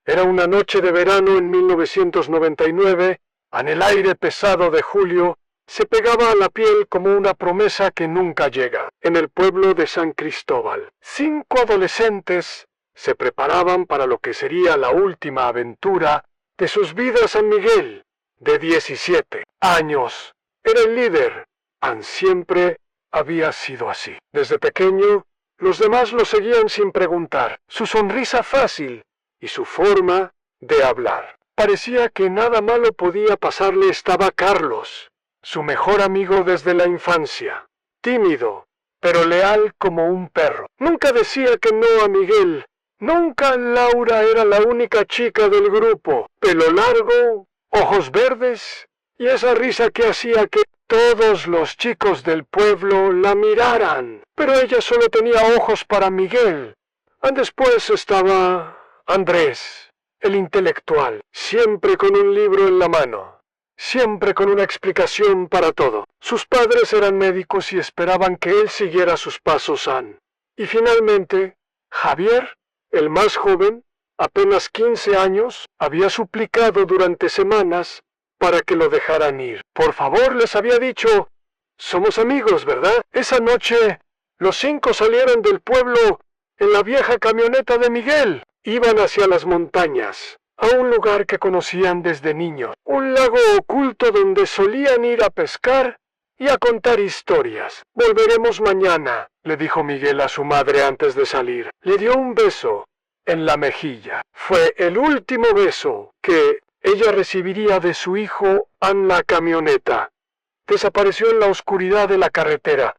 Era una noche de verano en 1999, en el aire pesado de julio, se pegaba a la piel como una promesa que nunca llega. En el pueblo de San Cristóbal, 5 adolescentes se preparaban para lo que sería la última aventura de sus vidas. San Miguel, de 17 años, era el líder. Siempre había sido así. Desde pequeño, los demás lo seguían sin preguntar. Su sonrisa fácil y su forma de hablar. Parecía que nada malo podía pasarle. Estaba Carlos, su mejor amigo desde la infancia. Tímido, pero leal como un perro. Nunca decía que no a Miguel. Nunca Laura era la única chica del grupo. Pelo largo, ojos verdes y esa risa que hacía que todos los chicos del pueblo la miraran. Pero ella solo tenía ojos para Miguel. Después estaba Andrés, el intelectual, siempre con un libro en la mano, siempre con una explicación para todo. Sus padres eran médicos y esperaban que él siguiera sus pasos. Y finalmente, Javier, el más joven, apenas 15 años, había suplicado durante semanas para que lo dejaran ir. Por favor, les había dicho, somos amigos, ¿verdad? Esa noche, los 5 salieron del pueblo en la vieja camioneta de Miguel. Iban hacia las montañas, a un lugar que conocían desde niños, un lago oculto donde solían ir a pescar y a contar historias. Volveremos mañana, le dijo Miguel a su madre antes de salir. Le dio un beso en la mejilla. Fue el último beso que ella recibiría de su hijo en la camioneta. Desapareció en la oscuridad de la carretera.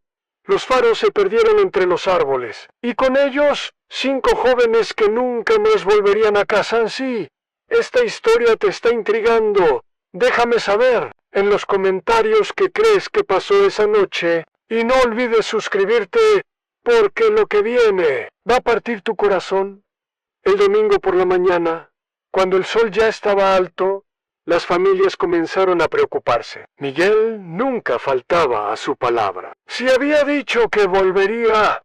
Los faros se perdieron entre los árboles, y con ellos 5 jóvenes que nunca más volverían a casa. Sí, esta historia te está intrigando. Déjame saber en los comentarios qué crees que pasó esa noche, y no olvides suscribirte, porque lo que viene va a partir tu corazón. El domingo por la mañana, cuando el sol ya estaba alto, las familias comenzaron a preocuparse. Miguel nunca faltaba a su palabra. Si había dicho que volvería,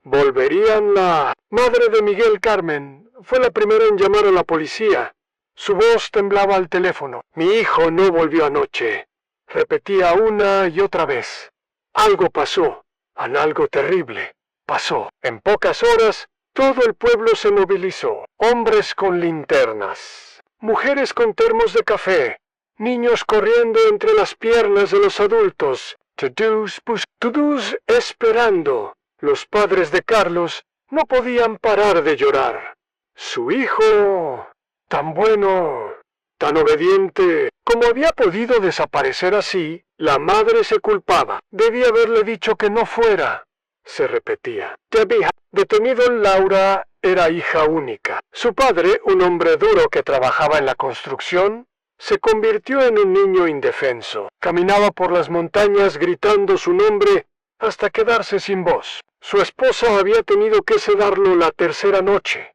volverían. La madre de Miguel, Carmen, fue la primera en llamar a la policía. Su voz temblaba al teléfono. Mi hijo no volvió anoche. Repetía una y otra vez. Algo pasó. Algo terrible pasó. En pocas horas, todo el pueblo se movilizó. Hombres con linternas, mujeres con termos de café, niños corriendo entre las piernas de los adultos, to-dos esperando. Los padres de Carlos no podían parar de llorar. Su hijo, tan bueno, tan obediente, ¿cómo había podido desaparecer así? La madre se culpaba. Debía haberle dicho que no fuera. Se repetía. Detenido, Laura era hija única. Su padre, un hombre duro que trabajaba en la construcción, se convirtió en un niño indefenso. Caminaba por las montañas gritando su nombre hasta quedarse sin voz. Su esposa había tenido que sedarlo la tercera noche.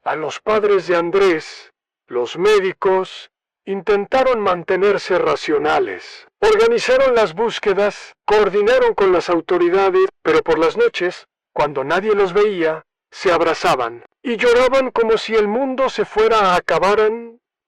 A los padres de Andrés, los médicos, intentaron mantenerse racionales. Organizaron las búsquedas, coordinaron con las autoridades, pero por las noches, cuando nadie los veía, se abrazaban y lloraban como si el mundo se fuera a acabar.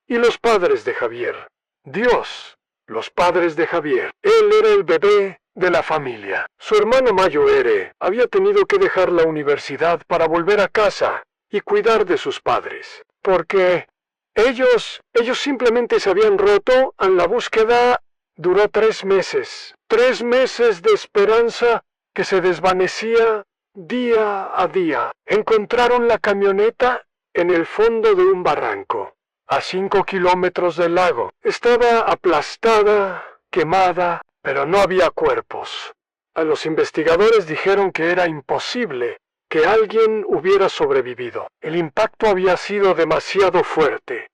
Y los padres de Javier, Dios, los padres de Javier, él era el bebé de la familia. Su hermano mayor había tenido que dejar la universidad para volver a casa y cuidar de sus padres, porque ellos simplemente se habían roto. En la búsqueda duró 3 meses. 3 meses de esperanza que se desvanecía día a día. Encontraron la camioneta en el fondo de un barranco, a 5 kilómetros del lago. Estaba aplastada, quemada, pero no había cuerpos. A los investigadores dijeron que era imposible que alguien hubiera sobrevivido. El impacto había sido demasiado fuerte.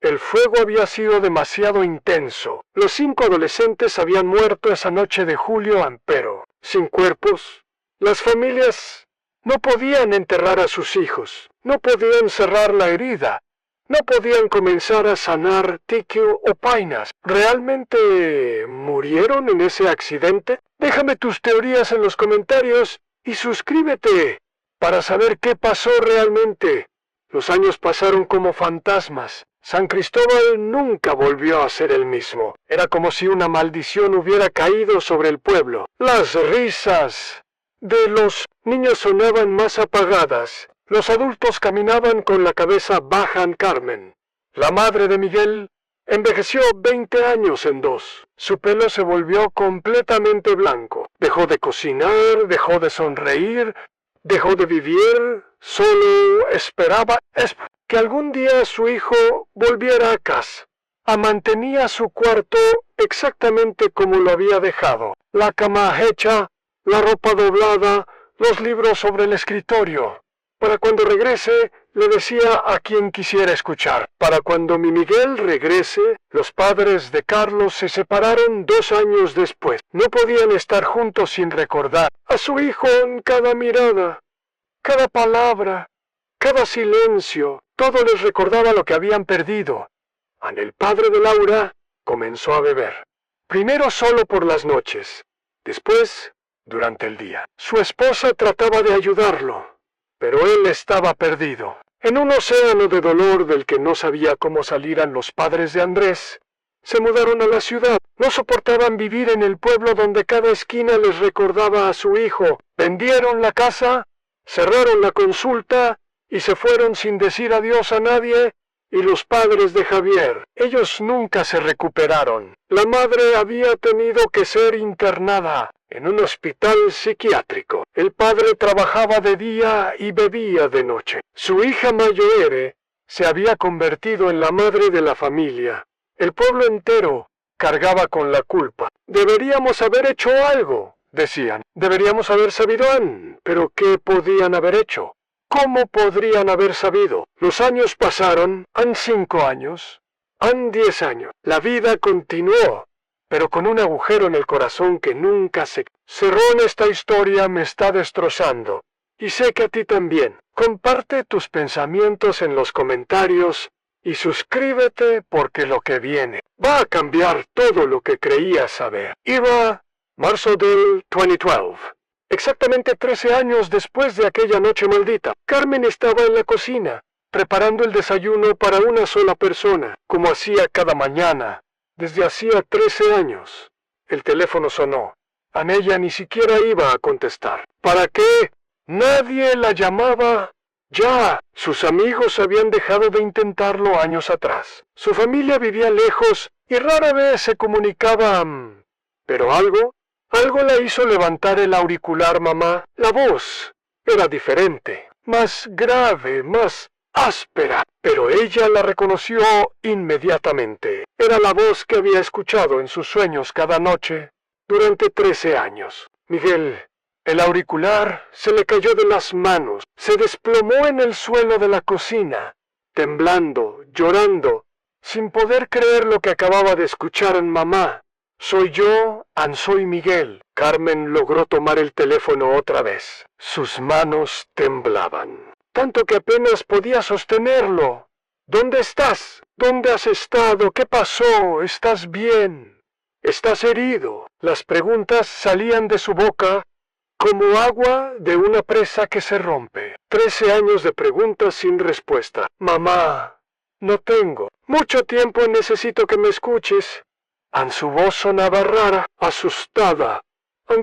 El fuego había sido demasiado intenso. Los 5 adolescentes habían muerto esa noche de julio, pero sin cuerpos. Las familias no podían enterrar a sus hijos, no podían cerrar la herida, no podían comenzar a sanar tiquio o painas. ¿Realmente murieron en ese accidente? Déjame tus teorías en los comentarios y suscríbete para saber qué pasó realmente. Los años pasaron como fantasmas. San Cristóbal nunca volvió a ser el mismo. Era como si una maldición hubiera caído sobre el pueblo. Las risas de los niños sonaban más apagadas. Los adultos caminaban con la cabeza baja en Carmen. La madre de Miguel envejeció 20 años en 2. Su pelo se volvió completamente blanco. Dejó de cocinar, dejó de sonreír, dejó de vivir. Solo esperaba que algún día su hijo volviera a casa. Mantenía su cuarto exactamente como lo había dejado. La cama hecha, la ropa doblada, los libros sobre el escritorio. Para cuando regrese, le decía a quien quisiera escuchar. Para cuando mi Miguel regrese, los padres de Carlos se separaron 2 años después. No podían estar juntos sin recordar a su hijo en cada mirada, cada palabra, cada silencio. Todo les recordaba lo que habían perdido. El padre de Laura comenzó a beber. Primero solo por las noches, después durante el día. Su esposa trataba de ayudarlo, pero él estaba perdido. En un océano de dolor del que no sabía cómo salieran los padres de Andrés, se mudaron a la ciudad. No soportaban vivir en el pueblo donde cada esquina les recordaba a su hijo. Vendieron la casa, cerraron la consulta y se fueron sin decir adiós a nadie. Y los padres de Javier, ellos nunca se recuperaron. La madre había tenido que ser internada en un hospital psiquiátrico. El padre trabajaba de día y bebía de noche. Su hija Mayoere se había convertido en la madre de la familia. El pueblo entero cargaba con la culpa. Deberíamos haber hecho algo, decían. Deberíamos haber sabido, pero ¿qué podían haber hecho? ¿Cómo podrían haber sabido? Los años pasaron, han 5 años, han 10 años. La vida continuó, pero con un agujero en el corazón que nunca se cerró. En esta historia me está destrozando, y sé que a ti también. Comparte tus pensamientos en los comentarios y suscríbete porque lo que viene va a cambiar todo lo que creías saber. Iba, marzo del 2012. Exactamente 13 años después de aquella noche maldita, Carmen estaba en la cocina, preparando el desayuno para una sola persona, como hacía cada mañana, desde hacía 13 años. El teléfono sonó. Ella ni siquiera iba a contestar. ¿Para qué? Nadie la llamaba. Ya, sus amigos habían dejado de intentarlo años atrás. Su familia vivía lejos y rara vez se comunicaban. Pero algo la hizo levantar el auricular. Mamá. La voz era diferente, más grave, más áspera, pero ella la reconoció inmediatamente. Era la voz que había escuchado en sus sueños cada noche durante 13 años. Miguel, el auricular se le cayó de las manos, se desplomó en el suelo de la cocina, temblando, llorando, sin poder creer lo que acababa de escuchar en mamá. Soy yo, soy Miguel. Carmen logró tomar el teléfono otra vez. Sus manos temblaban, tanto que apenas podía sostenerlo. ¿Dónde estás? ¿Dónde has estado? ¿Qué pasó? ¿Estás bien? ¿Estás herido? Las preguntas salían de su boca como agua de una presa que se rompe. 13 años de preguntas sin respuesta. Mamá, no tengo mucho tiempo, necesito que me escuches. Su voz sonaba rara, asustada,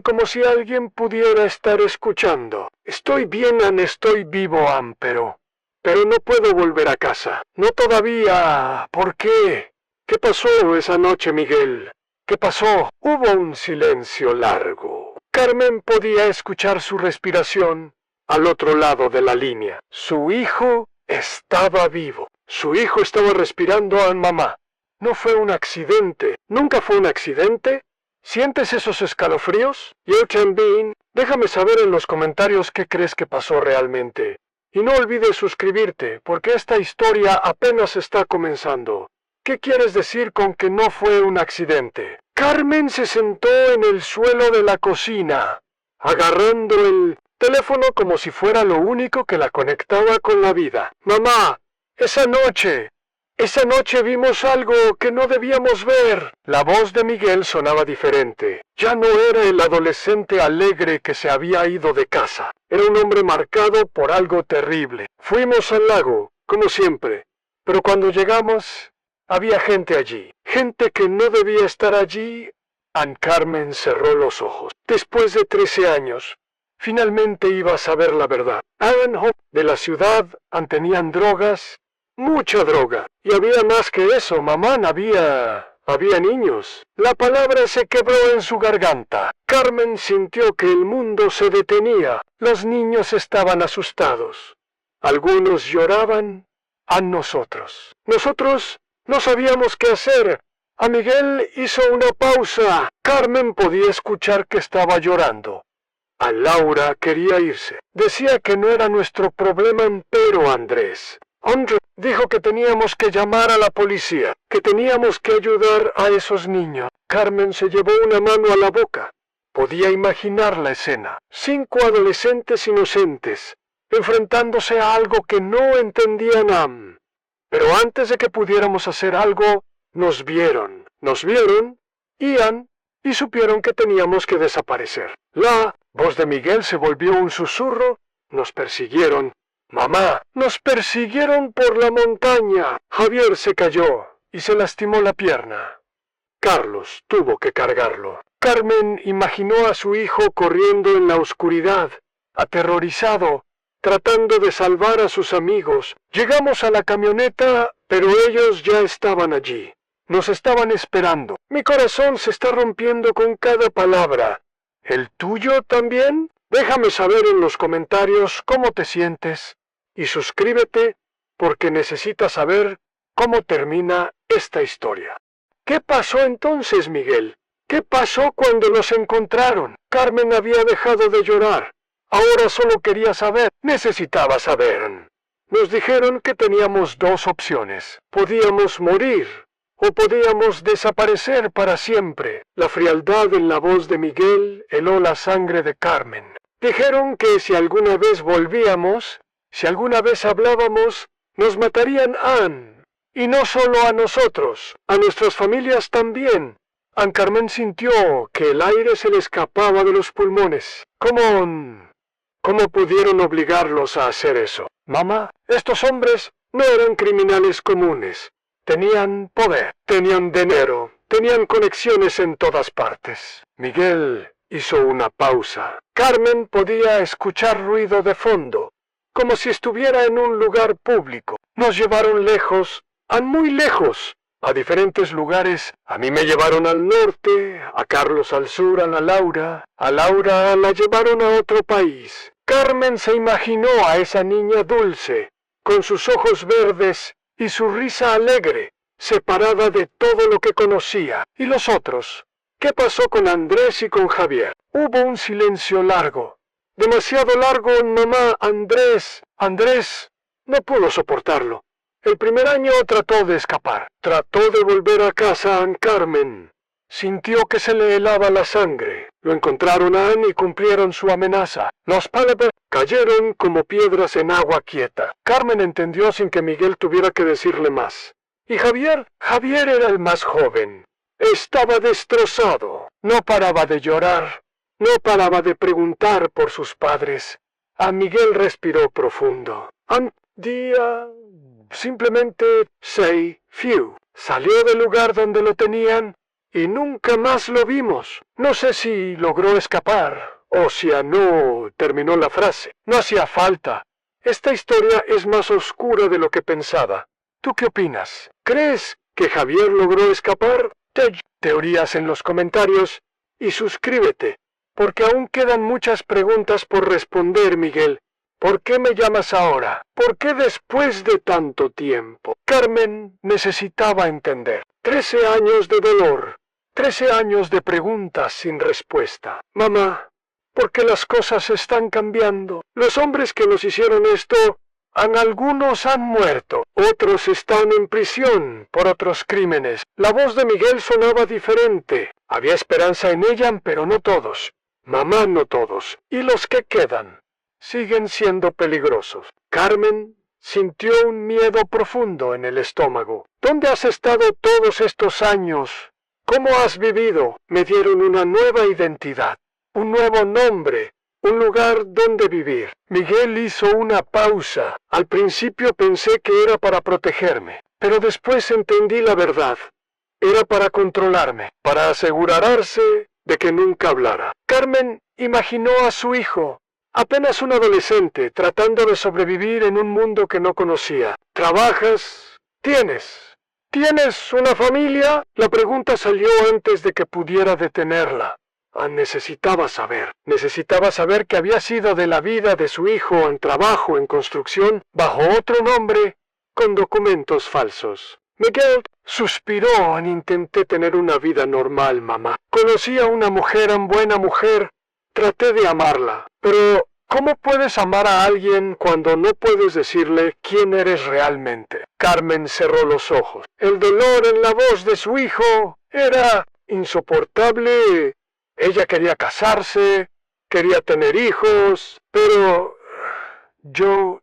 como si alguien pudiera estar escuchando. Estoy bien, estoy vivo, pero no puedo volver a casa. No todavía. ¿Por qué? ¿Qué pasó esa noche, Miguel? ¿Qué pasó? Hubo un silencio largo. Carmen podía escuchar su respiración al otro lado de la línea. Su hijo estaba vivo. Su hijo estaba respirando a mamá. No fue un accidente. ¿Nunca fue un accidente? ¿Sientes esos escalofríos? Yo también. Déjame saber en los comentarios qué crees que pasó realmente. Y no olvides suscribirte, porque esta historia apenas está comenzando. ¿Qué quieres decir con que no fue un accidente? Carmen se sentó en el suelo de la cocina, agarrando el teléfono como si fuera lo único que la conectaba con la vida. Mamá, esa noche vimos algo que no debíamos ver. La voz de Miguel sonaba diferente. Ya no era el adolescente alegre que se había ido de casa. Era un hombre marcado por algo terrible. Fuimos al lago, como siempre. Pero cuando llegamos, había gente allí, gente que no debía estar allí. Ann Carmen cerró los ojos. Después de 13 años, finalmente iba a saber la verdad. Ivanhoe, de la ciudad, tenían drogas, mucha droga. Y había más que eso, mamá, había niños. La palabra se quebró en su garganta. Carmen sintió que el mundo se detenía. Los niños estaban asustados. Algunos lloraban a nosotros. Nosotros no sabíamos qué hacer. A Miguel hizo una pausa. Carmen podía escuchar que estaba llorando. A Laura quería irse. Decía que no era nuestro problema, pero Andrés dijo que teníamos que llamar a la policía, que teníamos que ayudar a esos niños. Carmen se llevó una mano a la boca. Podía imaginar la escena. 5 adolescentes inocentes, enfrentándose a algo que no entendían. Pero antes de que pudiéramos hacer algo, nos vieron, Ian, y supieron que teníamos que desaparecer. La voz de Miguel se volvió un susurro. Nos persiguieron. Mamá, nos persiguieron por la montaña. Javier se cayó y se lastimó la pierna. Carlos tuvo que cargarlo. Carmen imaginó a su hijo corriendo en la oscuridad, aterrorizado, tratando de salvar a sus amigos. Llegamos a la camioneta, pero ellos ya estaban allí. Nos estaban esperando. Mi corazón se está rompiendo con cada palabra. ¿El tuyo también? Déjame saber en los comentarios cómo te sientes. Y suscríbete porque necesitas saber cómo termina esta historia. ¿Qué pasó entonces, Miguel? ¿Qué pasó cuando los encontraron? Carmen había dejado de llorar. Ahora solo quería saber. Necesitaba saber. Nos dijeron que teníamos 2 opciones. Podíamos morir o podíamos desaparecer para siempre. La frialdad en la voz de Miguel heló la sangre de Carmen. Dijeron que si alguna vez volvíamos, si alguna vez hablábamos, nos matarían Ann. Y no solo a nosotros, a nuestras familias también. Ann Carmen sintió que el aire se le escapaba de los pulmones. ¿Cómo pudieron obligarlos a hacer eso? Mamá, estos hombres no eran criminales comunes. Tenían poder, tenían dinero, tenían conexiones en todas partes. Miguel hizo una pausa. Carmen podía escuchar ruido de fondo, como si estuviera en un lugar público. Nos llevaron lejos, muy lejos, a diferentes lugares. A mí me llevaron al norte, a Carlos al sur, a Laura la llevaron a otro país. Carmen se imaginó a esa niña dulce, con sus ojos verdes y su risa alegre, separada de todo lo que conocía. ¿Y los otros? ¿Qué pasó con Andrés y con Javier? Hubo un silencio largo. Demasiado largo, mamá. Andrés no pudo soportarlo. El primer año trató de escapar. Trató de volver a casa a Ann Carmen. Sintió que se le helaba la sangre. Lo encontraron a Ann y cumplieron su amenaza. Los Palmer cayeron como piedras en agua quieta. Carmen entendió sin que Miguel tuviera que decirle más. ¿Y Javier? Javier era el más joven. Estaba destrozado. No paraba de llorar. No paraba de preguntar por sus padres. A Miguel respiró profundo. Simplemente say few. Salió del lugar donde lo tenían y nunca más lo vimos. No sé si logró escapar o si no terminó la frase. No hacía falta. Esta historia es más oscura de lo que pensaba. ¿Tú qué opinas? ¿Crees que Javier logró escapar? Teorías en los comentarios y suscríbete, porque aún quedan muchas preguntas por responder, Miguel. ¿Por qué me llamas ahora? ¿Por qué después de tanto tiempo? Carmen necesitaba entender. 13 años de dolor, 13 años de preguntas sin respuesta. Mamá, ¿por qué las cosas están cambiando? Los hombres que nos hicieron esto, algunos han muerto, otros están en prisión por otros crímenes. La voz de Miguel sonaba diferente. Había esperanza en ella, pero no todos. Mamá, no todos. ¿Y los que quedan? Siguen siendo peligrosos. Carmen sintió un miedo profundo en el estómago. ¿Dónde has estado todos estos años? ¿Cómo has vivido? Me dieron una nueva identidad, un nuevo nombre. un lugar donde vivir. Miguel hizo una pausa. Al principio pensé que era para protegerme, pero después entendí la verdad. Era para controlarme, para asegurarse de que nunca hablara. Carmen imaginó a su hijo, apenas un adolescente, tratando de sobrevivir en un mundo que no conocía. ¿Trabajas? ¿Tienes una familia? La pregunta salió antes de que pudiera detenerla. Necesitaba saber que había sido de la vida de su hijo en trabajo en construcción bajo otro nombre, con documentos falsos. Miguel suspiró. Intenté tener una vida normal, mamá. Conocí a una buena mujer. Traté de amarla. Pero, ¿cómo puedes amar a alguien cuando no puedes decirle quién eres realmente? Carmen cerró los ojos. El dolor en la voz de su hijo era insoportable. Ella quería casarse, quería tener hijos, pero yo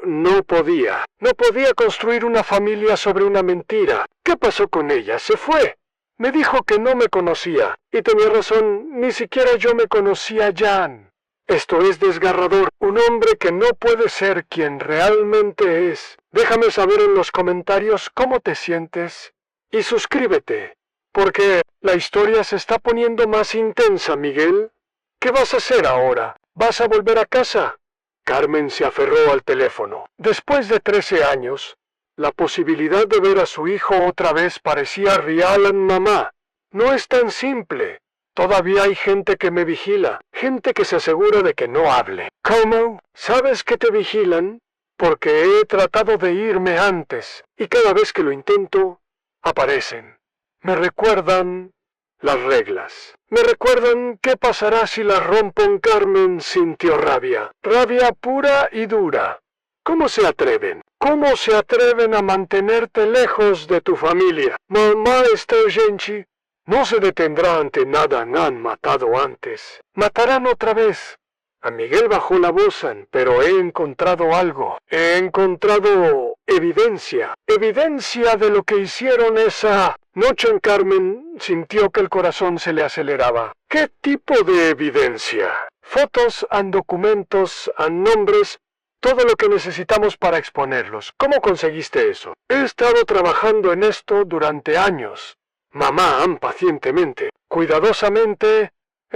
no podía. No podía construir una familia sobre una mentira. ¿Qué pasó con ella? Se fue. Me dijo que no me conocía. Y tenía razón, ni siquiera yo me conocía a Jan. Esto es desgarrador. Un hombre que no puede ser quien realmente es. Déjame saber en los comentarios cómo te sientes. Y suscríbete. Porque la historia se está poniendo más intensa, Miguel. ¿Qué vas a hacer ahora? ¿Vas a volver a casa? Carmen se aferró al teléfono. Después de 13 años, la posibilidad de ver a su hijo otra vez parecía real, mamá. No es tan simple. Todavía hay gente que me vigila, gente que se asegura de que no hable. ¿Cómo? ¿Sabes que te vigilan? Porque he tratado de irme antes, y cada vez que lo intento, aparecen. Me recuerdan las reglas. Me recuerdan qué pasará si las rompo. Carmen sintió rabia. Rabia pura y dura. ¿Cómo se atreven? ¿Cómo se atreven a mantenerte lejos de tu familia? Mamá está urgente. No se detendrá ante nada. Han matado antes. Matarán otra vez. A Miguel bajó la voz, pero he encontrado algo. He encontrado evidencia. Evidencia de lo que hicieron esa noche. Carmen sintió que el corazón se le aceleraba. ¿Qué tipo de evidencia? Fotos, documentos, nombres, todo lo que necesitamos para exponerlos. ¿Cómo conseguiste eso? He estado trabajando en esto durante años. Mamá, pacientemente, cuidadosamente,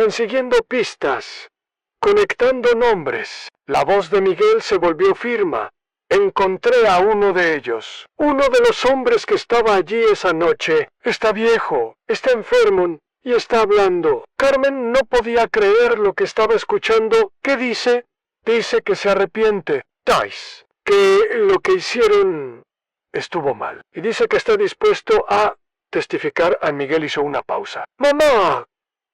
siguiendo pistas. Conectando nombres. La voz de Miguel se volvió firme. Encontré a uno de ellos. Uno de los hombres que estaba allí esa noche. Está viejo, está enfermo y está hablando. Carmen no podía creer lo que estaba escuchando. ¿Qué dice? Dice que se arrepiente. Dice que lo que hicieron estuvo mal. Y dice que está dispuesto a testificar. Miguel hizo una pausa. Mamá,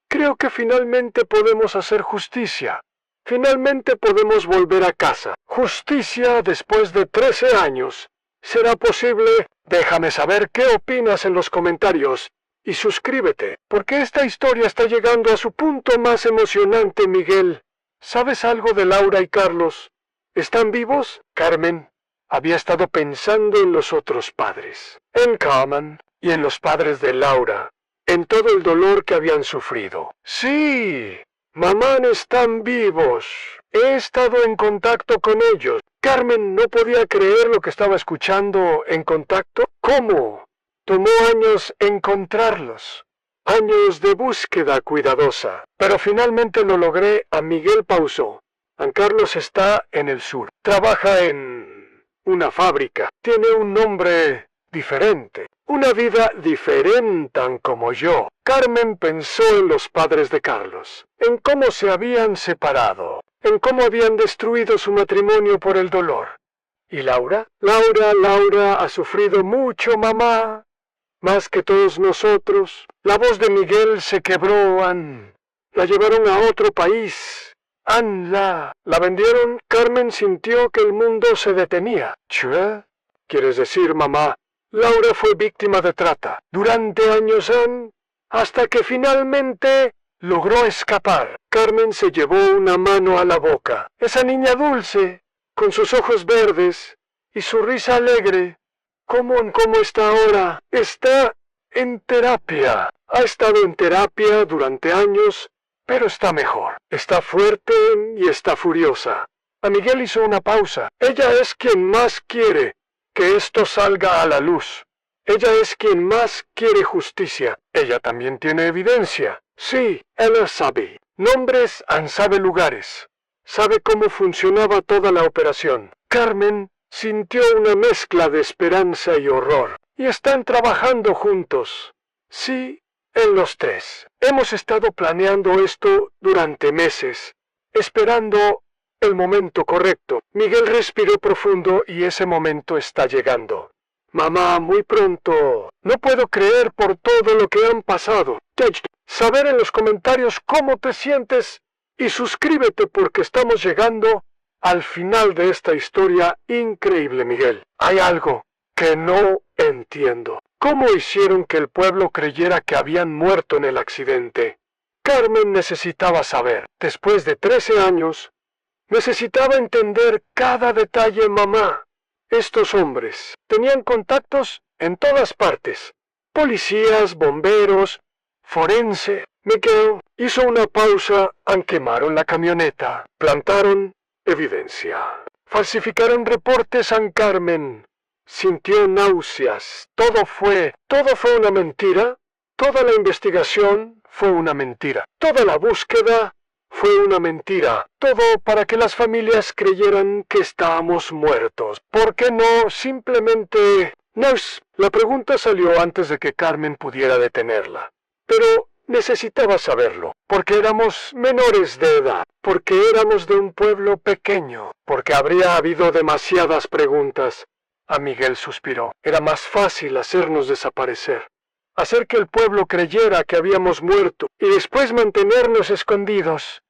creo que finalmente podemos hacer justicia. Finalmente podemos volver a casa. Justicia después de 13 años. ¿Será posible? Déjame saber qué opinas en los comentarios. Y suscríbete, porque esta historia está llegando a su punto más emocionante, Miguel. ¿Sabes algo de Laura y Carlos? ¿Están vivos? Carmen había estado pensando en los otros padres. En Carmen y en los padres de Laura. En todo el dolor que habían sufrido. Sí, mamá, están vivos. He estado en contacto con ellos. Carmen no podía creer lo que estaba escuchando. ¿En contacto? ¿Cómo? Tomó años encontrarlos. Años de búsqueda cuidadosa. Pero finalmente lo logré. Miguel pausó. Carlos está en el sur. Trabaja en una fábrica. Tiene un nombre diferente. Una vida diferente como yo. Carmen pensó en los padres de Carlos, en cómo se habían separado, en cómo habían destruido su matrimonio por el dolor. ¿Y Laura? Laura ha sufrido mucho, mamá, más que todos nosotros. La voz de Miguel se quebró. La llevaron a otro país. La vendieron. Carmen sintió que el mundo se detenía. ¿Qué? ¿Quieres decir, mamá? Laura fue víctima de trata durante años, hasta que finalmente logró escapar. Carmen se llevó una mano a la boca. Esa niña dulce, con sus ojos verdes y su risa alegre. ¿Cómo está ahora? Está en terapia. Ha estado en terapia durante años pero está mejor. Está fuerte y está furiosa. A Miguel hizo una pausa. Ella es quien más quiere que esto salga a la luz. Ella es quien más quiere justicia. Ella también tiene evidencia. Sí, ella sabe. Nombres, sabe lugares. Sabe cómo funcionaba toda la operación. Carmen sintió una mezcla de esperanza y horror. Y están trabajando juntos. Sí, en los tres. Hemos estado planeando esto durante meses, esperando el momento correcto. Miguel respiró profundo y ese momento está llegando. Mamá, muy pronto. No puedo creer por todo lo que han pasado. Saber en los comentarios cómo te sientes y suscríbete porque estamos llegando al final de esta historia increíble, Miguel. Hay algo que no entiendo. ¿Cómo hicieron que el pueblo creyera que habían muerto en el accidente? Carmen necesitaba saber. Después de 13 años, necesitaba entender cada detalle, mamá. Estos hombres tenían contactos en todas partes. Policías, bomberos, forense. Miguel hizo una pausa, quemaron la camioneta, plantaron evidencia. Falsificaron reportes a Carmen. Sintió náuseas. Todo fue una mentira. Toda la investigación fue una mentira. Toda la búsqueda fue una mentira. Todo para que las familias creyeran que estábamos muertos. ¿Por qué no simplemente... La pregunta salió antes de que Carmen pudiera detenerla. Pero necesitaba saberlo, porque éramos menores de edad, porque éramos de un pueblo pequeño, porque habría habido demasiadas preguntas. A Miguel suspiró. Era más fácil hacernos desaparecer, hacer que el pueblo creyera que habíamos muerto y después mantenernos escondidos.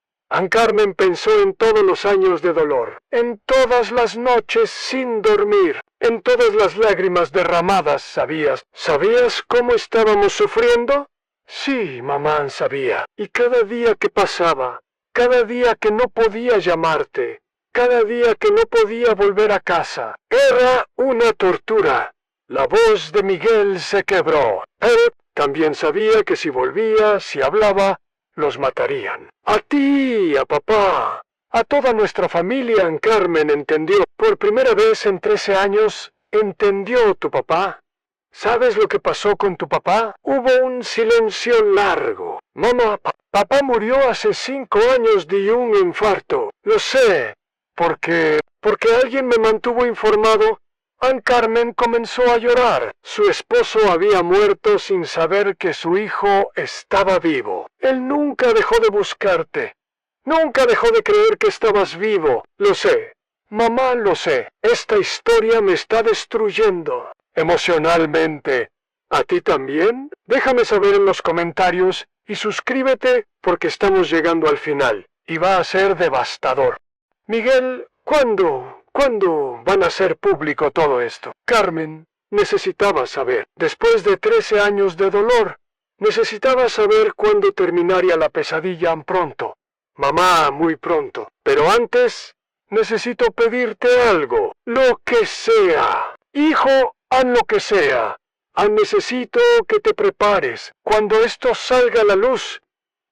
Carmen pensó en todos los años de dolor, en todas las noches sin dormir, en todas las lágrimas derramadas. ¿Sabías cómo estábamos sufriendo? Sí, mamá, sabía. Y cada día que pasaba, cada día que no podía llamarte, cada día que no podía volver a casa, era una tortura. La voz de Miguel se quebró. Él también sabía que si volvía, si hablaba, los matarían. A ti, a papá, a toda nuestra familia. Carmen entendió. Por primera vez en 13 años, entendió tu papá. ¿Sabes lo que pasó con tu papá? Hubo un silencio largo. Mamá, papá murió hace 5 años de un infarto. Lo sé, porque alguien me mantuvo informado. Carmen comenzó a llorar. Su esposo había muerto sin saber que su hijo estaba vivo. Él nunca dejó de buscarte. Nunca dejó de creer que estabas vivo. Lo sé. Mamá, lo sé. Esta historia me está destruyendo. Emocionalmente. ¿A ti también? Déjame saber en los comentarios y suscríbete porque estamos llegando al final. Y va a ser devastador. Miguel, ¿cuándo van a hacer público todo esto? Carmen necesitaba saber. Después de 13 años de dolor, necesitaba saber cuándo terminaría la pesadilla pronto. Mamá, muy pronto. Pero antes, necesito pedirte algo. Lo que sea. Hijo, haz lo que sea. Necesito que te prepares. Cuando esto salga a la luz,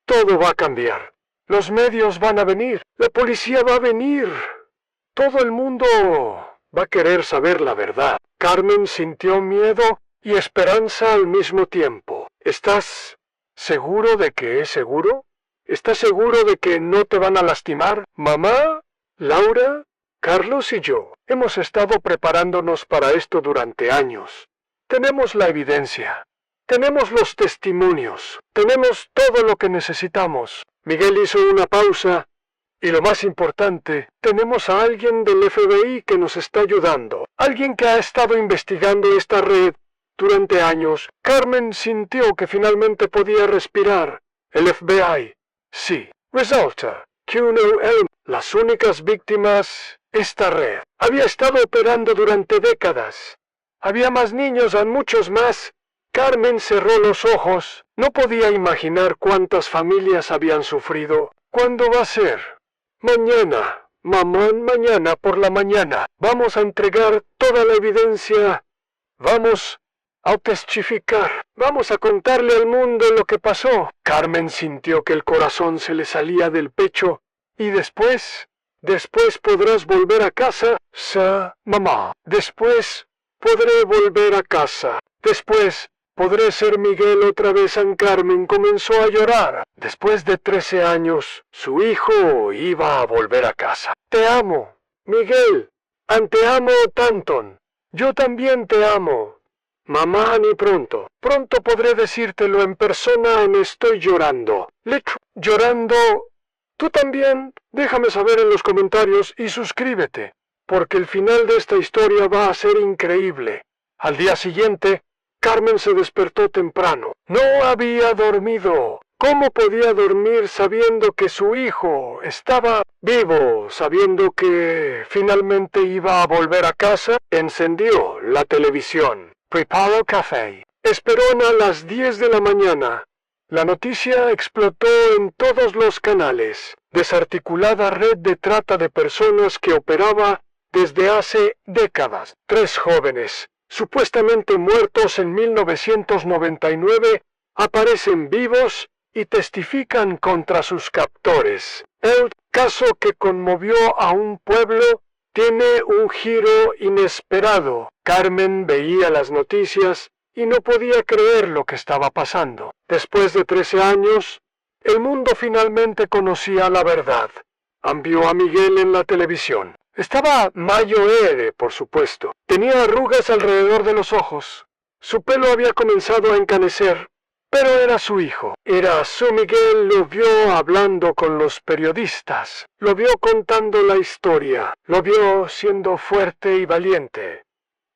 todo va a cambiar. Los medios van a venir. La policía va a venir. Todo el mundo va a querer saber la verdad. Carmen sintió miedo y esperanza al mismo tiempo. ¿Estás seguro de que es seguro? ¿Estás seguro de que no te van a lastimar? Mamá, Laura, Carlos y yo hemos estado preparándonos para esto durante años. Tenemos la evidencia. Tenemos los testimonios. Tenemos todo lo que necesitamos. Miguel hizo una pausa. Y lo más importante, tenemos a alguien del FBI que nos está ayudando. Alguien que ha estado investigando esta red durante años. Carmen sintió que finalmente podía respirar. El FBI. Sí. Resulta que las únicas víctimas, esta red, había estado operando durante décadas. Había más niños, muchos más. Carmen cerró los ojos. No podía imaginar cuántas familias habían sufrido. ¿Cuándo va a ser? Mañana, mamá, mañana por la mañana, vamos a entregar toda la evidencia. Vamos a testificar. Vamos a contarle al mundo lo que pasó. Carmen sintió que el corazón se le salía del pecho. Y después podrás volver a casa. Sí, mamá. Después podré volver a casa. Después podré ser Miguel otra vez. San Carmen comenzó a llorar. Después de 13 años, su hijo iba a volver a casa. Te amo, Miguel. Te amo, Tanton. Yo también te amo. Mamá, ni pronto. Pronto podré decírtelo en persona. Estoy llorando. ¿Llorando? ¿Tú también? Déjame saber en los comentarios y suscríbete, porque el final de esta historia va a ser increíble. Al día siguiente, Carmen se despertó temprano. No había dormido. ¿Cómo podía dormir sabiendo que su hijo estaba vivo, sabiendo que finalmente iba a volver a casa? Encendió la televisión. Preparó café. Esperó a las 10 de la mañana. La noticia explotó en todos los canales. Desarticulada red de trata de personas que operaba desde hace décadas. 3 jóvenes, supuestamente muertos en 1999, aparecen vivos y testifican contra sus captores. El caso que conmovió a un pueblo tiene un giro inesperado. Carmen veía las noticias y no podía creer lo que estaba pasando. Después de 13 años, el mundo finalmente conocía la verdad. Vio a Miguel en la televisión. Estaba mayor, por supuesto. Tenía arrugas alrededor de los ojos. Su pelo había comenzado a encanecer, pero era su hijo. Era su Miguel. Lo vio hablando con los periodistas. Lo vio contando la historia. Lo vio siendo fuerte y valiente.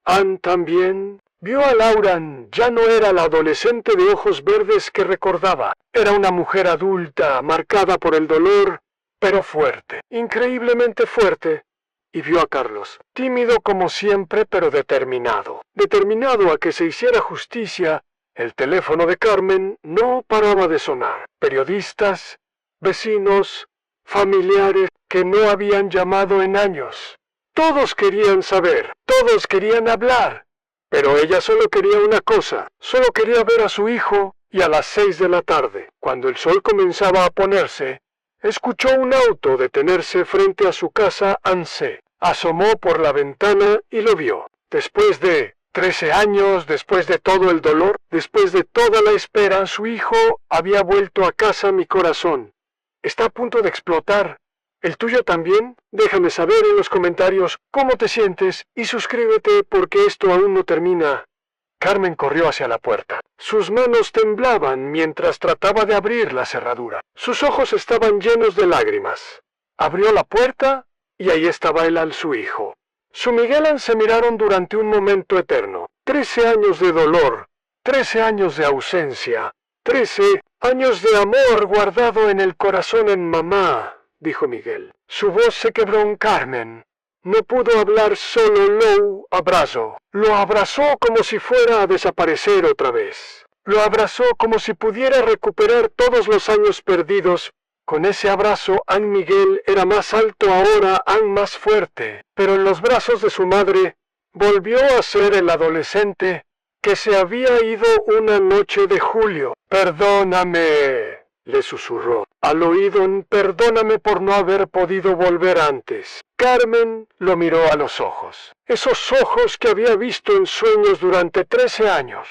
Ann también vio a Lauren. Ya no era la adolescente de ojos verdes que recordaba. Era una mujer adulta, marcada por el dolor, pero fuerte, increíblemente fuerte. Y vio a Carlos, tímido como siempre, pero determinado. Determinado a que se hiciera justicia. El teléfono de Carmen no paraba de sonar. Periodistas, vecinos, familiares que no habían llamado en años. Todos querían saber, todos querían hablar. Pero ella solo quería una cosa, solo quería ver a su hijo. Y a las 6 de la tarde, cuando el sol comenzaba a ponerse, escuchó un auto detenerse frente a su casa. Anse asomó por la ventana y lo vio. Después de 13 años, después de todo el dolor, después de toda la espera, su hijo había vuelto a casa. Mi corazón está a punto de explotar. ¿El tuyo también? Déjame saber en los comentarios cómo te sientes y suscríbete porque esto aún no termina. Carmen corrió hacia la puerta. Sus manos temblaban mientras trataba de abrir la cerradura. Sus ojos estaban llenos de lágrimas. Abrió la puerta y ahí estaba él, su hijo. Su Miguel se miraron durante un momento eterno. 13 años de dolor, 13 años de ausencia, 13 años de amor guardado en el corazón en mamá, dijo Miguel. Su voz se quebró en Carmen. No pudo hablar, solo lo abrazó. Lo abrazó como si fuera a desaparecer otra vez. Lo abrazó como si pudiera recuperar todos los años perdidos. Con ese abrazo, Ann Miguel era más alto ahora, Ann más fuerte. Pero en los brazos de su madre, volvió a ser el adolescente que se había ido una noche de julio. Perdóname, le susurró al oído. Perdóname por no haber podido volver antes. Carmen lo miró a los ojos. Esos ojos que había visto en sueños durante 13 años.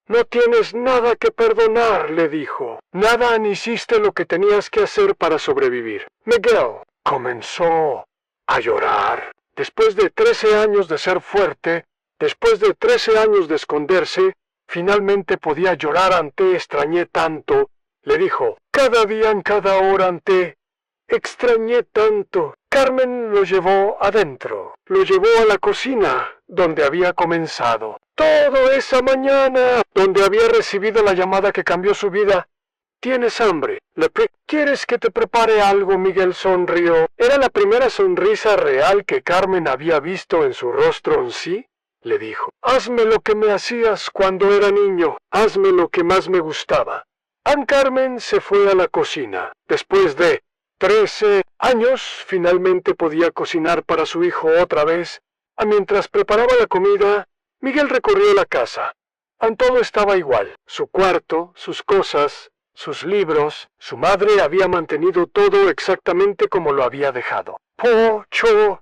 No tienes nada que perdonar, le dijo. Nada, ni hiciste lo que tenías que hacer para sobrevivir. Miguel comenzó a llorar. Después de 13 años de ser fuerte, después de 13 años de esconderse, finalmente podía llorar. Ante extrañé tanto, le dijo. Cada día, en cada hora, ante extrañé tanto. Carmen lo llevó adentro, lo llevó a la cocina, donde había comenzado. Toda esa mañana, donde había recibido la llamada que cambió su vida. ¿Tienes hambre? ¿Quieres que te prepare algo? Miguel sonrió. Era la primera sonrisa real que Carmen había visto en su rostro. Sí, le dijo. Hazme lo que me hacías cuando era niño. Hazme lo que más me gustaba. Ann Carmen se fue a la cocina. Después de 13 años, finalmente podía cocinar para su hijo otra vez. Mientras preparaba la comida, Miguel recorrió la casa. Todo estaba igual. Su cuarto, sus cosas, sus libros, su madre había mantenido todo exactamente como lo había dejado.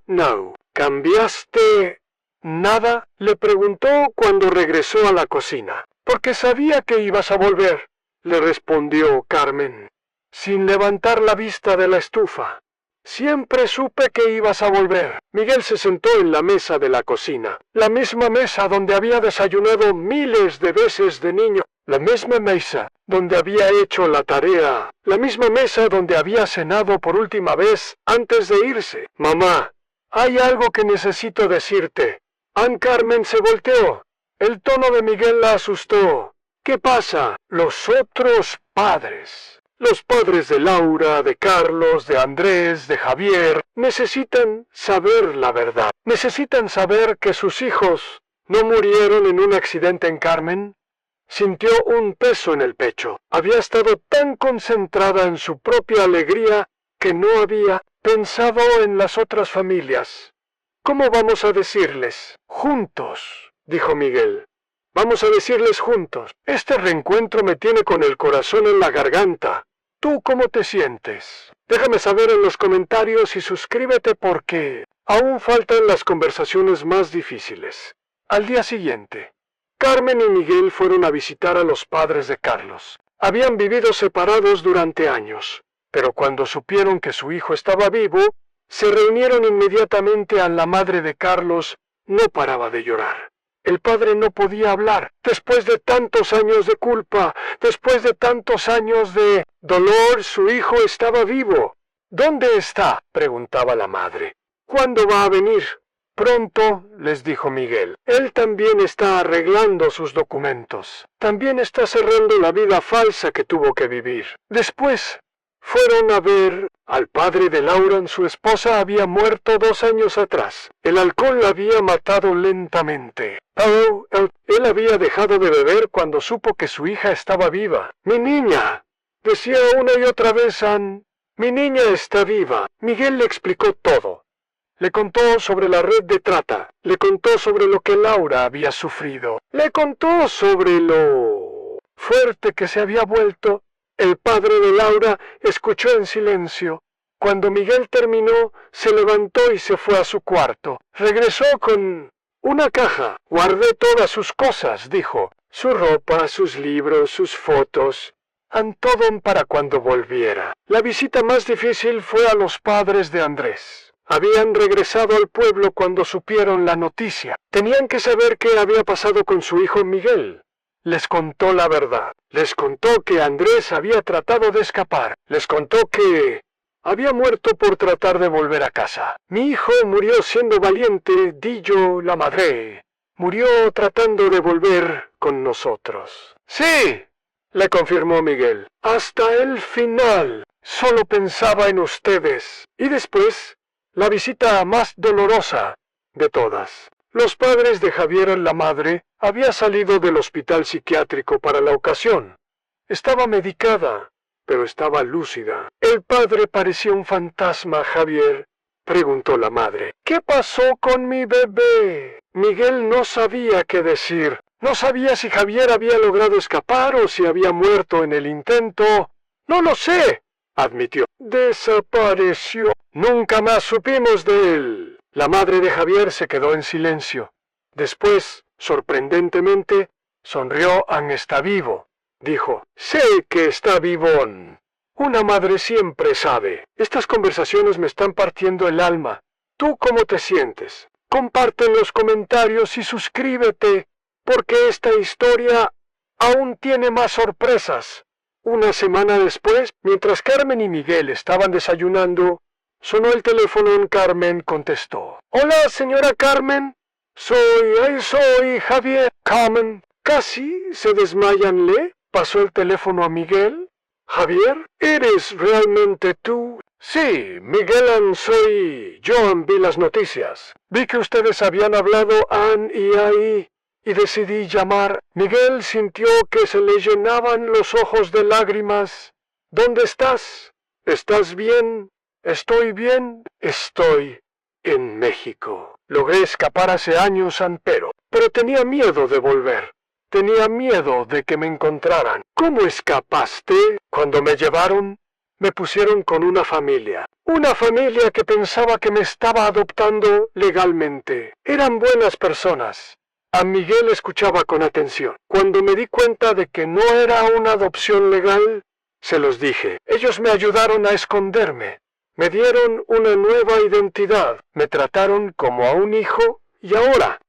No. ¿Cambiaste nada? Le preguntó cuando regresó a la cocina. Porque sabía que ibas a volver, le respondió Carmen, sin levantar la vista de la estufa. Siempre supe que ibas a volver. Miguel se sentó en la mesa de la cocina, la misma mesa donde había desayunado miles de veces de niño, la misma mesa donde había hecho la tarea, la misma mesa donde había cenado por última vez antes de irse. Mamá, hay algo que necesito decirte. Ann Carmen se volteó. El tono de Miguel la asustó. ¿Qué pasa? Los otros padres. Los padres de Laura, de Carlos, de Andrés, de Javier, necesitan saber la verdad. Necesitan saber que sus hijos no murieron en un accidente en Carmen. Sintió un peso en el pecho. Había estado tan concentrada en su propia alegría que no había pensado en las otras familias. ¿Cómo vamos a decirles? Juntos, dijo Miguel. Vamos a decirles juntos. Este reencuentro me tiene con el corazón en la garganta. ¿Tú cómo te sientes? Déjame saber en los comentarios y suscríbete porque aún faltan las conversaciones más difíciles. Al día siguiente, Carmen y Miguel fueron a visitar a los padres de Carlos. Habían vivido separados durante años, pero cuando supieron que su hijo estaba vivo, se reunieron inmediatamente a la madre de Carlos. No paraba de llorar. El padre no podía hablar. Después de tantos años de culpa, después de tantos años de dolor, su hijo estaba vivo. ¿Dónde está?, preguntaba la madre. ¿Cuándo va a venir? Pronto, les dijo Miguel. Él también está arreglando sus documentos. También está cerrando la vida falsa que tuvo que vivir. Después fueron a ver al padre de Laura. Su esposa había muerto 2 años atrás. El alcohol la había matado lentamente. Él había dejado de beber cuando supo que su hija estaba viva. Mi niña, decía una y otra vez Ann. Mi niña está viva. Miguel le explicó todo. Le contó sobre la red de trata. Le contó sobre lo que Laura había sufrido. Le contó sobre lo fuerte que se había vuelto. El padre de Laura escuchó en silencio. Cuando Miguel terminó, se levantó y se fue a su cuarto. Regresó con una caja. Guardé todas sus cosas, dijo. Su ropa, sus libros, sus fotos. Todo para cuando volviera. La visita más difícil fue a los padres de Andrés. Habían regresado al pueblo cuando supieron la noticia. Tenían que saber qué había pasado con su hijo Miguel. Les contó la verdad. Les contó que Andrés había tratado de escapar. Les contó que había muerto por tratar de volver a casa. Mi hijo murió siendo valiente, Dillo, la madre. Murió tratando de volver con nosotros. Sí, le confirmó Miguel. Hasta el final. Solo pensaba en ustedes. Y después, la visita más dolorosa de todas. Los padres de Javier, la madre, había salido del hospital psiquiátrico para la ocasión. Estaba medicada, pero estaba lúcida. El padre parecía un fantasma, Javier, preguntó la madre. ¿Qué pasó con mi bebé? Miguel no sabía qué decir. No sabía si Javier había logrado escapar o si había muerto en el intento. No lo sé, admitió. Desapareció. Nunca más supimos de él. La madre de Javier se quedó en silencio. Después, sorprendentemente, sonrió. Ann está vivo, dijo. Sé que está vivón. Una madre siempre sabe. Estas conversaciones me están partiendo el alma. ¿Tú cómo te sientes? Comparte en los comentarios y suscríbete, porque esta historia aún tiene más sorpresas. Una semana después, mientras Carmen y Miguel estaban desayunando, sonó el teléfono. Carmen contestó. Hola, señora Carmen. Soy Javier. Carmen, casi se desmayan. Le pasó el teléfono a Miguel. Javier, ¿eres realmente tú? Sí, Miguel, soy yo. Vi las noticias. Vi que ustedes habían hablado, Ann y ahí, y decidí llamar. Miguel sintió que se le llenaban los ojos de lágrimas. ¿Dónde estás? ¿Estás bien? Estoy bien. Estoy en México. Logré escapar hace años, pero tenía miedo de volver. Tenía miedo de que me encontraran. ¿Cómo escapaste? Cuando me llevaron, me pusieron con una familia. Una familia que pensaba que me estaba adoptando legalmente. Eran buenas personas. A Miguel escuchaba con atención. Cuando me di cuenta de que no era una adopción legal, se los dije. Ellos me ayudaron a esconderme. Me dieron una nueva identidad. Me trataron como a un hijo y ahora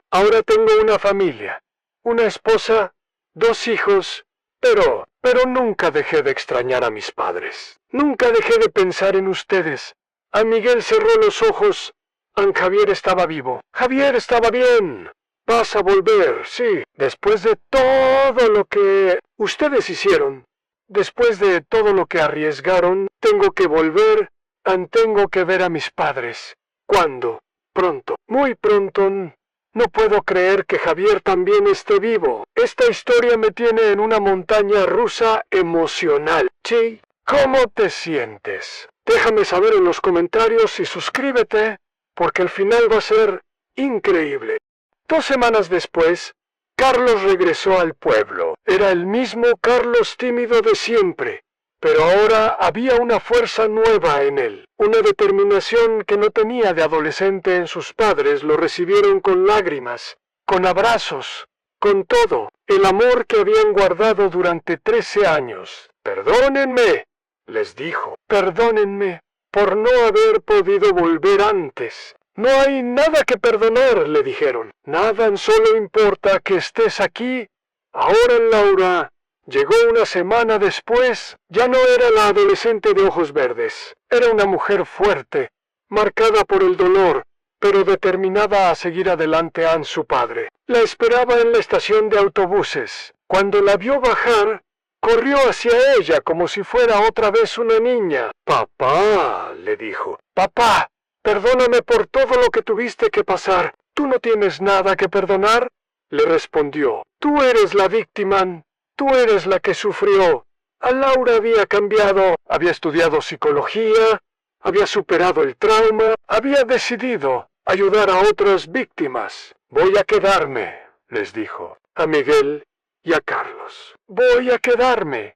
tengo una familia. Una esposa, 2 hijos, pero nunca dejé de extrañar a mis padres. Nunca dejé de pensar en ustedes. A Miguel cerró los ojos. Javier estaba vivo. Javier estaba bien. Vas a volver, sí. Después de todo lo que ustedes hicieron, después de todo lo que arriesgaron, tengo que volver. Tengo que ver a mis padres. ¿Cuándo? Pronto. Muy pronto. No puedo creer que Javier también esté vivo. Esta historia me tiene en una montaña rusa emocional. ¿Sí? ¿Cómo te sientes? Déjame saber en los comentarios y suscríbete, porque el final va a ser increíble. 2 semanas después, Carlos regresó al pueblo. Era el mismo Carlos tímido de siempre, pero ahora había una fuerza nueva en él, una determinación que no tenía de adolescente en sus padres. Lo recibieron con lágrimas, con abrazos, con todo, el amor que habían guardado durante 13 años. Perdónenme, les dijo, perdónenme por no haber podido volver antes. No hay nada que perdonar, le dijeron. Nada, solo importa que estés aquí. Ahora Laura llegó una semana después. Ya no era la adolescente de ojos verdes. Era una mujer fuerte, marcada por el dolor, pero determinada a seguir adelante a su padre. La esperaba en la estación de autobuses. Cuando la vio bajar, corrió hacia ella como si fuera otra vez una niña. Papá, le dijo. Papá, perdóname por todo lo que tuviste que pasar. ¿Tú no tienes nada que perdonar? Le respondió. Tú eres la víctima. Tú eres la que sufrió. A Laura había cambiado. Había estudiado psicología. Había superado el trauma. Había decidido ayudar a otras víctimas. Voy a quedarme, les dijo a Miguel y a Carlos. Voy a quedarme.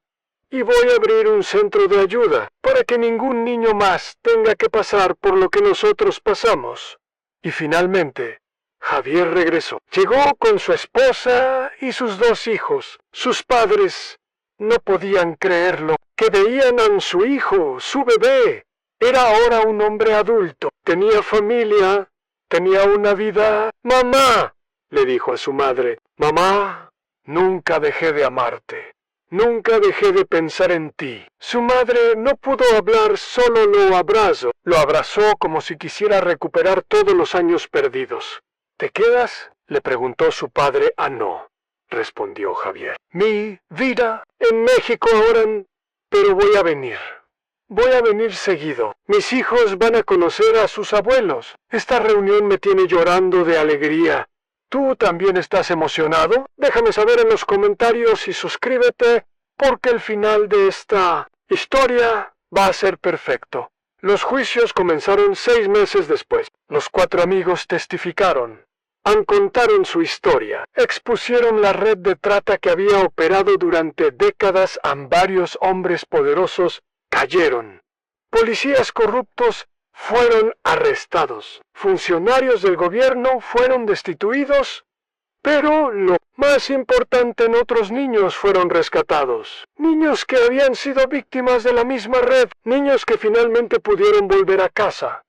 Y voy a abrir un centro de ayuda para que ningún niño más tenga que pasar por lo que nosotros pasamos. Y finalmente, Javier regresó. Llegó con su esposa y sus 2 hijos. Sus padres no podían creerlo, que veían a su hijo, su bebé. Era ahora un hombre adulto. Tenía familia, tenía una vida. Mamá, le dijo a su madre, mamá, nunca dejé de amarte. Nunca dejé de pensar en ti. Su madre no pudo hablar, solo lo abrazó. Lo abrazó como si quisiera recuperar todos los años perdidos. ¿Te quedas? Le preguntó su padre. No, respondió Javier. Mi vida en México ahora, pero voy a venir. Voy a venir seguido. Mis hijos van a conocer a sus abuelos. Esta reunión me tiene llorando de alegría. ¿Tú también estás emocionado? Déjame saber en los comentarios y suscríbete, porque el final de esta historia va a ser perfecto. Los juicios comenzaron 6 meses después. Los 4 amigos testificaron. Contaron su historia. Expusieron la red de trata que había operado durante décadas. Varios hombres poderosos cayeron. Policías corruptos fueron arrestados. Funcionarios del gobierno fueron destituidos, pero lo más importante, otros niños fueron rescatados. Niños que habían sido víctimas de la misma red, niños que finalmente pudieron volver a casa.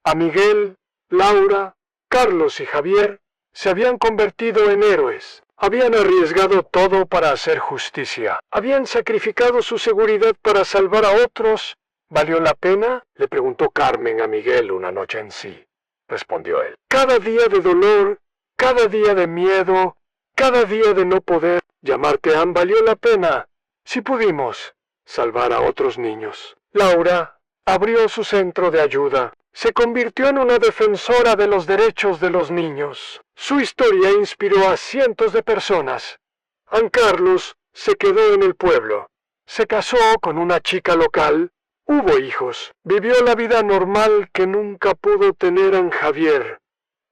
A Miguel, Laura, Carlos y Javier se habían convertido en héroes. Habían arriesgado todo para hacer justicia. Habían sacrificado su seguridad para salvar a otros. ¿Valió la pena? Le preguntó Carmen a Miguel una noche en sí. Respondió él. Cada día de dolor, cada día de miedo, cada día de no poder llamarte valió la pena. Si pudimos salvar a otros niños. Laura abrió su centro de ayuda. Se convirtió en una defensora de los derechos de los niños. Su historia inspiró a cientos de personas. Carlos se quedó en el pueblo. Se casó con una chica local. Hubo hijos. Vivió la vida normal que nunca pudo tener Javier.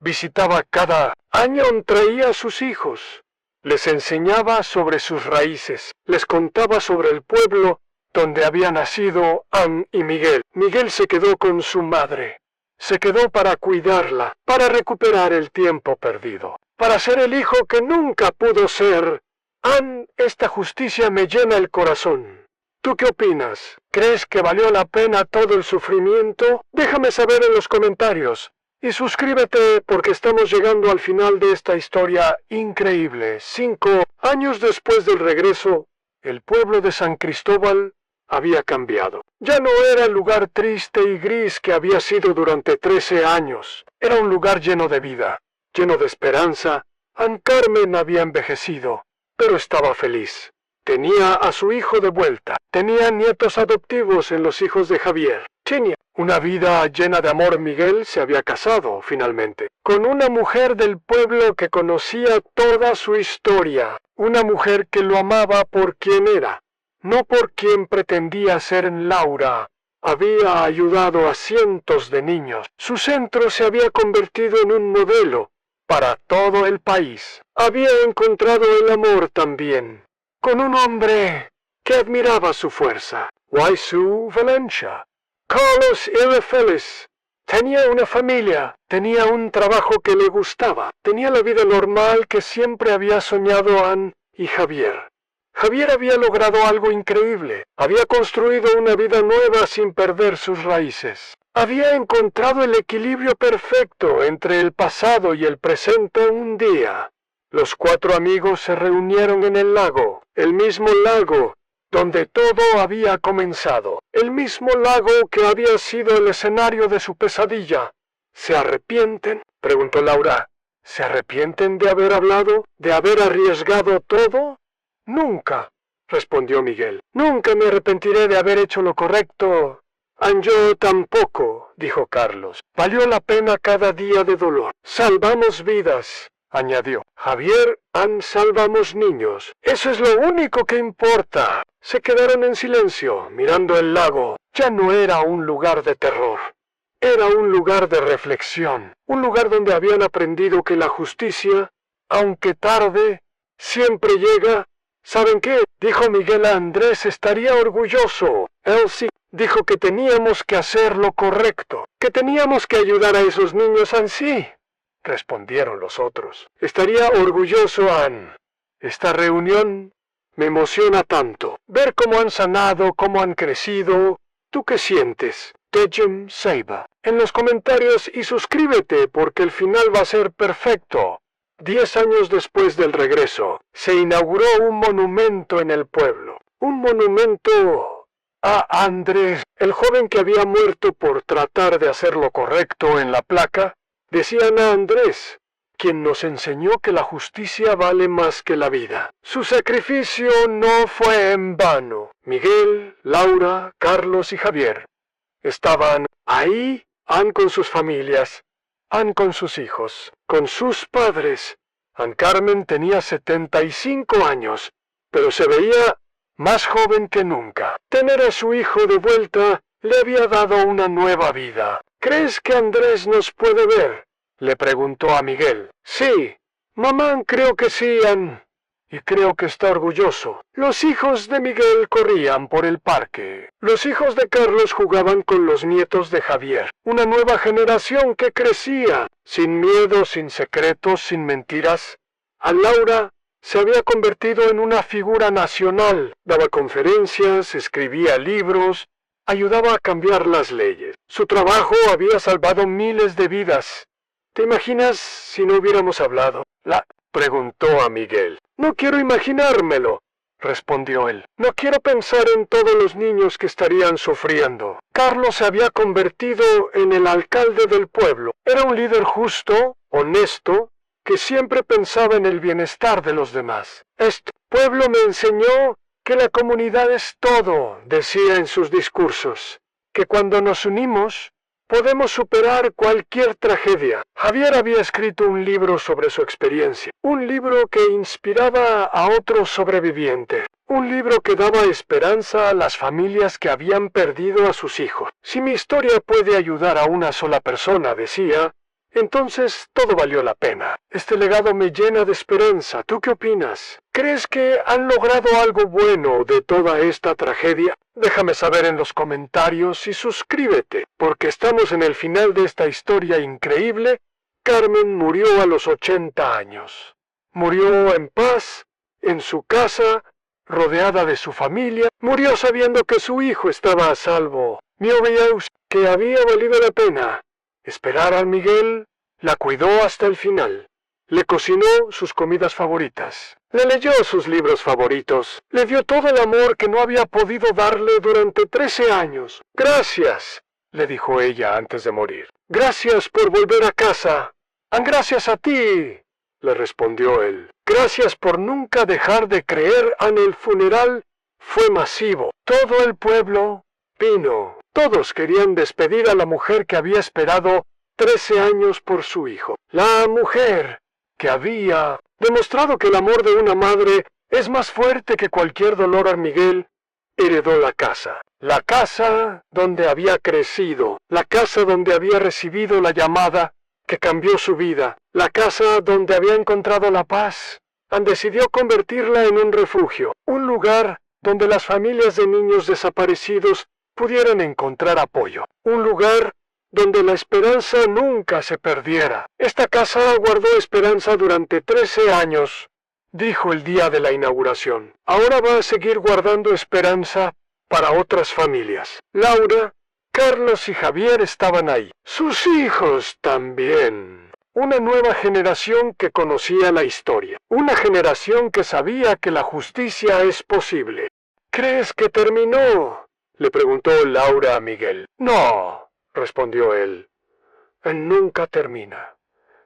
Visitaba cada año, traía a sus hijos. Les enseñaba sobre sus raíces, les contaba sobre el pueblo donde habían nacido Anne y Miguel. Miguel se quedó con su madre. Se quedó para cuidarla, para recuperar el tiempo perdido, para ser el hijo que nunca pudo ser. Anne, esta justicia me llena el corazón. ¿Tú qué opinas? ¿Crees que valió la pena todo el sufrimiento? Déjame saber en los comentarios. Y suscríbete porque estamos llegando al final de esta historia increíble. 5 años después del regreso, el pueblo de San Cristóbal había cambiado. Ya no era el lugar triste y gris que había sido durante 13 años. Era un lugar lleno de vida, lleno de esperanza. Anne Carmen había envejecido, pero estaba feliz. Tenía a su hijo de vuelta. Tenía nietos adoptivos en los hijos de Javier. Tenía una vida llena de amor. Miguel se había casado, finalmente, con una mujer del pueblo que conocía toda su historia. Una mujer que lo amaba por quien era, no por quien pretendía ser en Laura. Había ayudado a cientos de niños. Su centro se había convertido en un modelo para todo el país. Había encontrado el amor también, con un hombre que admiraba su fuerza. Waisu Valencia. Carlos era feliz. Tenía una familia, tenía un trabajo que le gustaba, tenía la vida normal que siempre había soñado Anne y Javier. Javier había logrado algo increíble, había construido una vida nueva sin perder sus raíces. Había encontrado el equilibrio perfecto entre el pasado y el presente un día. Los 4 amigos se reunieron en el lago, el mismo lago donde todo había comenzado, el mismo lago que había sido el escenario de su pesadilla. ¿Se arrepienten?, preguntó Laura. ¿Se arrepienten de haber hablado, de haber arriesgado todo? Nunca, respondió Miguel. Nunca me arrepentiré de haber hecho lo correcto. Yo tampoco, dijo Carlos. Valió la pena cada día de dolor. Salvamos vidas, añadió. Javier, Anne, salvamos niños. Eso es lo único que importa. Se quedaron en silencio, mirando el lago. Ya no era un lugar de terror. Era un lugar de reflexión. Un lugar donde habían aprendido que la justicia, aunque tarde, siempre llega. ¿Saben qué?, dijo Miguel a Andrés, estaría orgulloso. Él sí dijo que teníamos que hacer lo correcto, que teníamos que ayudar a esos niños así, respondieron los otros. Estaría orgulloso, Anne. Esta reunión me emociona tanto. Ver cómo han sanado, cómo han crecido. ¿Tú qué sientes? Tejem Seiba. En los comentarios y suscríbete porque el final va a ser perfecto. 10 años después del regreso, se inauguró un monumento en el pueblo. Un monumento a Andrés, el joven que había muerto por tratar de hacer lo correcto. En la placa decían a Andrés, quien nos enseñó que la justicia vale más que la vida. Su sacrificio no fue en vano. Miguel, Laura, Carlos y Javier estaban ahí, Anne con sus familias, Anne con sus hijos, con sus padres. Anne Carmen tenía 75 años, pero se veía más joven que nunca. Tener a su hijo de vuelta le había dado una nueva vida. ¿Crees que Andrés nos puede ver?, le preguntó a Miguel. Sí, mamá, creo que sí, Anne. Y creo que está orgulloso. Los hijos de Miguel corrían por el parque. Los hijos de Carlos jugaban con los nietos de Javier. Una nueva generación que crecía, sin miedo, sin secretos, sin mentiras. A Laura se había convertido en una figura nacional. Daba conferencias, escribía libros, ayudaba a cambiar las leyes. Su trabajo había salvado miles de vidas. ¿Te imaginas si no hubiéramos hablado?, preguntó a Miguel. No quiero imaginármelo, respondió él. No quiero pensar en todos los niños que estarían sufriendo. Carlos se había convertido en el alcalde del pueblo. Era un líder justo, honesto, que siempre pensaba en el bienestar de los demás. Este pueblo me enseñó que la comunidad es todo, decía en sus discursos, que cuando nos unimos, podemos superar cualquier tragedia. Javier había escrito un libro sobre su experiencia, un libro que inspiraba a otros sobrevivientes, un libro que daba esperanza a las familias que habían perdido a sus hijos. Si mi historia puede ayudar a una sola persona, decía, entonces todo valió la pena. Este legado me llena de esperanza. ¿Tú qué opinas? ¿Crees que han logrado algo bueno de toda esta tragedia? Déjame saber en los comentarios y suscríbete, porque estamos en el final de esta historia increíble. Carmen murió a los 80 años. Murió en paz, en su casa, rodeada de su familia. Murió sabiendo que su hijo estaba a salvo. ¿Me veíais que había valido la pena esperar a Miguel? La cuidó hasta el final. Le cocinó sus comidas favoritas. Le leyó sus libros favoritos. Le dio todo el amor que no había podido darle durante 13 años. Gracias, le dijo ella antes de morir. Gracias por volver a casa. Gracias a ti, le respondió él. Gracias por nunca dejar de creer. En el funeral fue masivo. Todo el pueblo vino. Todos querían despedir a la mujer que había esperado 13 años por su hijo. La mujer que había demostrado que el amor de una madre es más fuerte que cualquier dolor. A Miguel heredó la casa donde había crecido, la casa donde había recibido la llamada que cambió su vida, la casa donde había encontrado la paz. Decidió convertirla en un refugio, un lugar donde las familias de niños desaparecidos pudieran encontrar apoyo, un lugar donde la esperanza nunca se perdiera. Esta casa guardó esperanza durante 13 años, dijo el día de la inauguración. Ahora va a seguir guardando esperanza para otras familias. Laura, Carlos y Javier estaban ahí. Sus hijos también. Una nueva generación que conocía la historia. Una generación que sabía que la justicia es posible. ¿Crees que terminó?, le preguntó Laura a Miguel. No, respondió él. Nunca termina.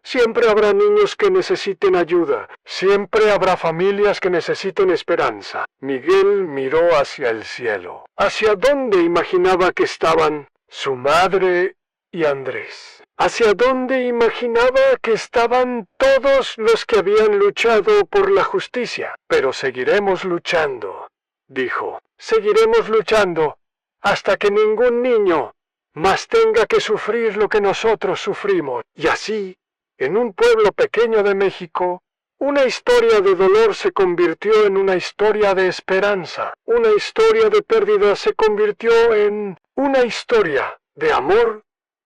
Siempre habrá niños que necesiten ayuda. Siempre habrá familias que necesiten esperanza. Miguel miró hacia el cielo. ¿Hacia dónde imaginaba que estaban su madre y Andrés? ¿Hacia dónde imaginaba que estaban todos los que habían luchado por la justicia? Pero seguiremos luchando, dijo. Seguiremos luchando hasta que ningún niño más tenga que sufrir lo que nosotros sufrimos. Y así, en un pueblo pequeño de México, una historia de dolor se convirtió en una historia de esperanza. Una historia de pérdida se convirtió en una historia de amor.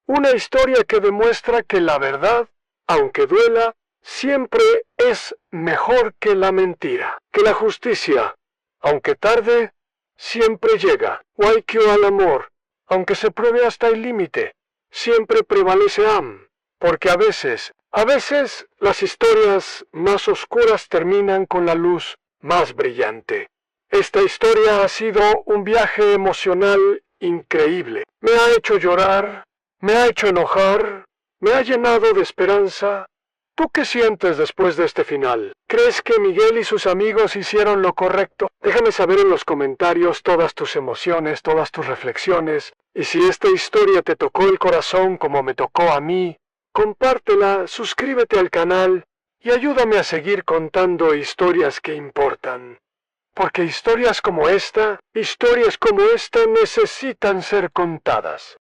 Una historia que demuestra que la verdad, aunque duela, siempre es mejor que la mentira. Que la justicia, aunque tarde, siempre llega. Waikio al amor, aunque se pruebe hasta el límite, siempre prevalece porque a veces las historias más oscuras terminan con la luz más brillante. Esta historia ha sido un viaje emocional increíble. Me ha hecho llorar, me ha hecho enojar, me ha llenado de esperanza. ¿Tú qué sientes después de este final? ¿Crees que Miguel y sus amigos hicieron lo correcto? Déjame saber en los comentarios todas tus emociones, todas tus reflexiones. Y si esta historia te tocó el corazón como me tocó a mí, compártela, suscríbete al canal y ayúdame a seguir contando historias que importan. Porque historias como esta necesitan ser contadas.